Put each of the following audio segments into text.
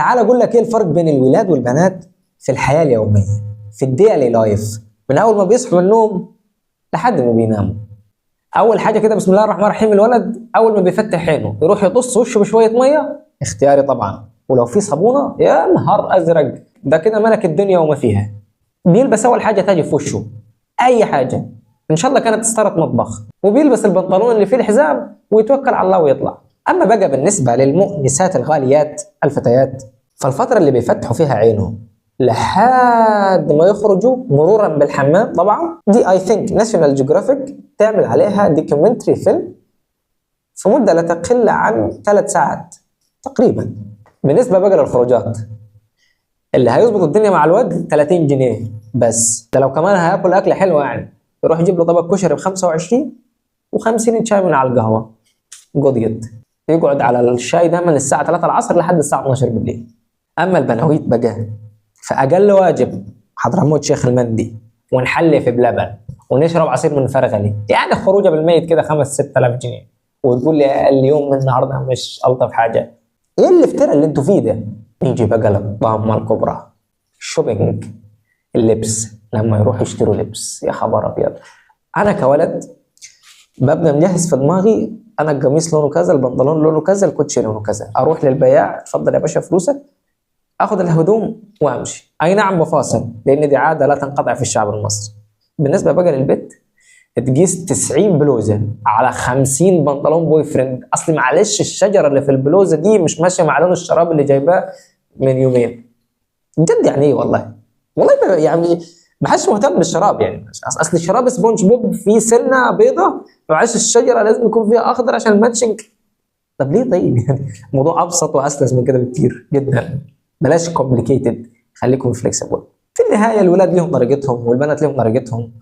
تعال اقول لك ايه الفرق بين الولاد والبنات في الحياه اليوميه، في الديلي لايف، من اول ما بيصحوا من النوم لحد ما بيناموا. اول حاجه كده بسم الله الرحمن الرحيم، الولد اول ما بيفتح عينه يروح يطص وشه بشويه ميه، اختياري طبعا، ولو في صابونه يا نهار ازرق، ده كده ملك الدنيا وما فيها. بيلبس اول حاجه تاجي في وشه، اي حاجه ان شاء الله كانت ستاره مطبخ، وبيلبس البنطلون اللي فيه الحزام ويتوكل على الله ويطلع. اما بقى بالنسبه للمؤنسات الغاليات الفتيات، فالفتره اللي بيفتحوا فيها عينهم لحد ما يخرجوا مرورا بالحمام، طبعا دي اي ثينك ناشونال جيوغرافيك تعمل عليها دوكيومنتري فيلم في مده لا تقل عن 3 ساعات تقريبا. بالنسبه بقى للخروجات، اللي هيظبط الدنيا مع الواد 30 جنيه بس، ده لو كمان هياكل اكله حلوه يعني، يروح يجيب له طبق كشري ب 25 و50 شاي من على القهوه قضيت، يقعد على الشاي ده من الساعه 3 العصر لحد الساعه 12 بالليل. اما البناويت بقى فاقل واجب حضرموت شيخ المندي ونحلي في بلبن ونشرب عصير من فرغلي، يعني خروجه بالميت كده 5-6000 جنيه، وتقول لي اليوم من النهارده مش الطف حاجه؟ ايه الافتراء اللي انتوا فيه ده؟ نيجي بقى للطامه الكبرى، الشوبينج، اللبس. لما يروحوا يشتروا لبس يا خبر ابيض، انا كولد ببدا مجهز في دماغي انا القميص لونه كذا، البنطلون لونه كذا، الكوتشي لونه كذا، اروح للبياع اتفضل يا باشا فلوسك، اخذ الهدوم وامشي. اي نعم بفاصل لان دي عاده لا تنقطع في الشعب المصري. بالنسبه بقى للبيت، تقيس 90 بلوزه على 50 بنطلون بوي فريند، اصلي معلش الشجره اللي في البلوزه دي مش ماشيه مع لون الشراب اللي جايباه من يومين. بجد يعني ايه والله، والله يعني ما حدش مهتم بالشراب يعني، اصل الشراب سبونج بوب فيه سنه بيضه، معلش الشجره لازم يكون فيها اخضر عشان الماتشنج. طب ليه طيب يعني الموضوع ابسط واسلس من كده بكتير جدا. بلاش كومبليكيتد، خليكم فليكسبل. في النهايه الولاد ليهم طريقتهم والبنات ليهم طريقتهم،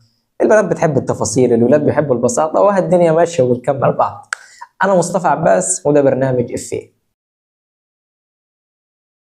البنات بتحب التفاصيل، الولاد بيحبوا البساطه، الدنيا ماشيه وبنكمل بعض. انا مصطفى عباس وده برنامج افيه.